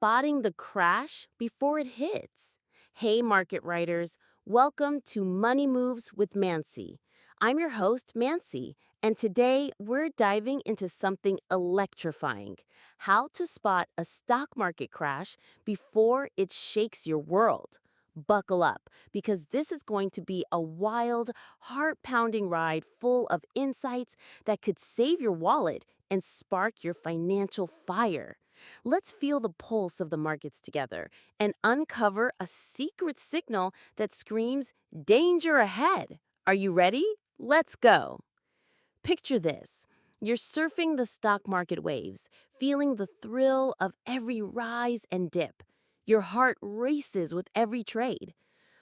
spotting the crash before it hits. Hey, market writers, welcome to Money Moves with Mancy. I'm your host, Mancy, and today we're diving into something electrifying: how to spot a stock market crash before it shakes your world. Buckle up, because this is going to be a wild, heart pounding ride full of insights that could save your wallet and spark your financial fire. Let's feel the pulse of the markets together and uncover a secret signal that screams danger ahead. Are you ready? Let's go. Picture this. You're surfing the stock market waves, feeling the thrill of every rise and dip. Your heart races with every trade.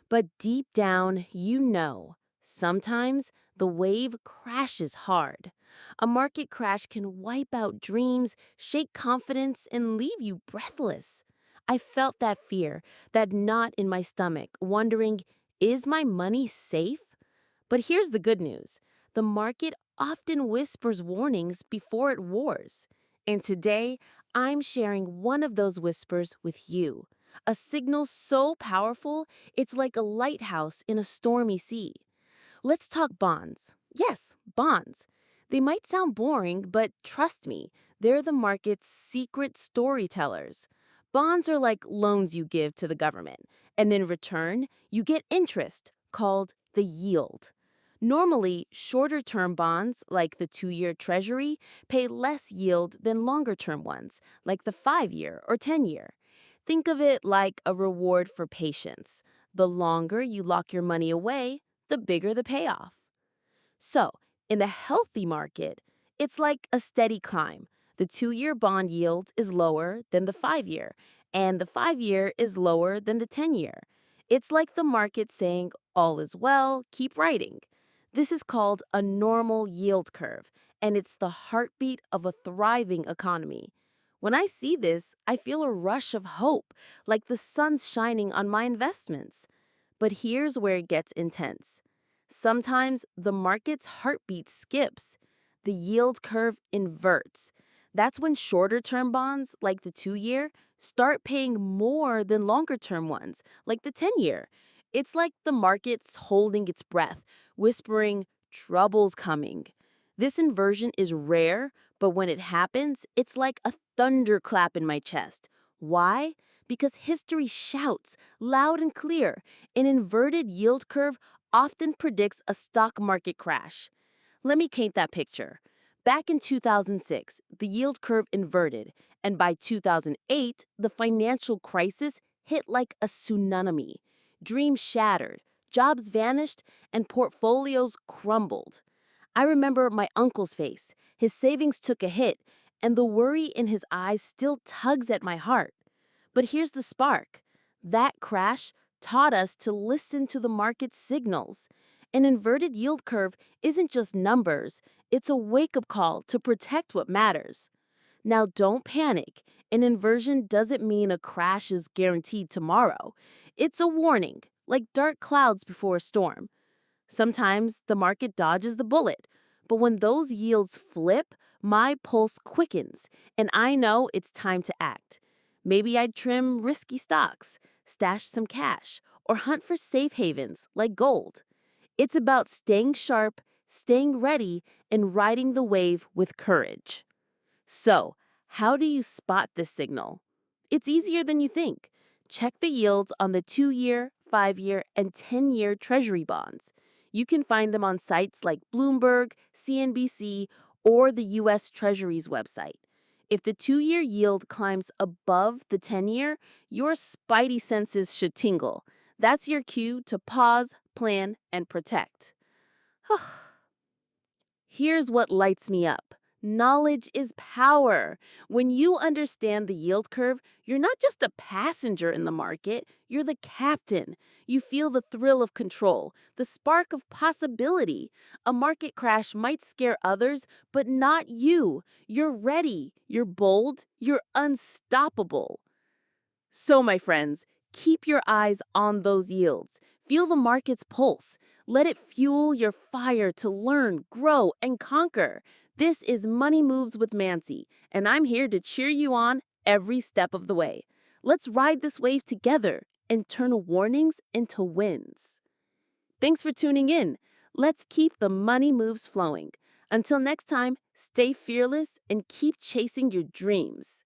But deep down, you know, sometimes the wave crashes hard. A market crash can wipe out dreams, shake confidence, and leave you breathless. I felt that fear, that knot in my stomach, wondering, is my money safe? But here's the good news: the market often whispers warnings before it roars. And today, I'm sharing one of those whispers with you. A signal so powerful, it's like a lighthouse in a stormy sea. Let's talk bonds. Yes, bonds. They might sound boring, but trust me, they're the market's secret storytellers. Bonds are like loans you give to the government, and in return, you get interest, called the yield. Normally, shorter term bonds, like the 2 year Treasury, pay less yield than longer term ones, like the 5 year or 10 year. Think of it like a reward for patience. The longer you lock your money away, the bigger the payoff. So, in the healthy market, it's like a steady climb. The 2 year bond yield is lower than the 5 year, and the 5 year is lower than the 10 year. It's like the market saying, all is well, keep writing. This is called a normal yield curve, and it's the heartbeat of a thriving economy. When I see this, I feel a rush of hope, like the sun's shining on my investments. But here's where it gets intense. Sometimes the market's heartbeat skips. The yield curve inverts. That's when shorter term bonds, like the 2 year, start paying more than longer term ones, like the 10 year. It's like the market's holding its breath, whispering, trouble's coming. This inversion is rare, but when it happens, it's like a thunderclap in my chest. Why? Because history shouts, loud and clear: an inverted yield curve often predicts a stock market crash. Let me paint that picture. Back in 2006, the yield curve inverted, and by 2008, the financial crisis hit like a tsunami. Dreams shattered, jobs vanished, and portfolios crumbled. I remember my uncle's face. His savings took a hit, and the worry in his eyes still tugs at my heart. But here's the spark: that crash taught us to listen to the market's signals. An inverted yield curve isn't just numbers, it's a wake up call to protect what matters. Now, don't panic. An inversion doesn't mean a crash is guaranteed tomorrow. It's a warning, like dark clouds before a storm. Sometimes the market dodges the bullet, but when those yields flip, my pulse quickens, and I know it's time to act. Maybe I'd trim risky stocks, stash some cash, or hunt for safe havens like gold. It's about staying sharp, staying ready, and riding the wave with courage. So, how do you spot this signal? It's easier than you think. Check the yields on the 2 year, 5 year, and 10 year Treasury bonds. You can find them on sites like Bloomberg, CNBC, or the U.S. Treasury's website. If the 2 year yield climbs above the 10 year, your spidey senses should tingle. That's your cue to pause, plan, and protect. Here's what lights me up. Knowledge is power. When you understand the yield curve, you're not just a passenger in the market, you're the captain. You feel the thrill of control, the spark of possibility. A market crash might scare others, but not you. You're ready, you're bold, you're unstoppable. So, my friends, keep your eyes on those yields. Feel the market's pulse. Let it fuel your fire to learn, grow, and conquer. This is Money Moves with Mancy, and I'm here to cheer you on every step of the way. Let's ride this wave together and turn warnings into wins. Thanks for tuning in. Let's keep the money moves flowing. Until next time, stay fearless and keep chasing your dreams.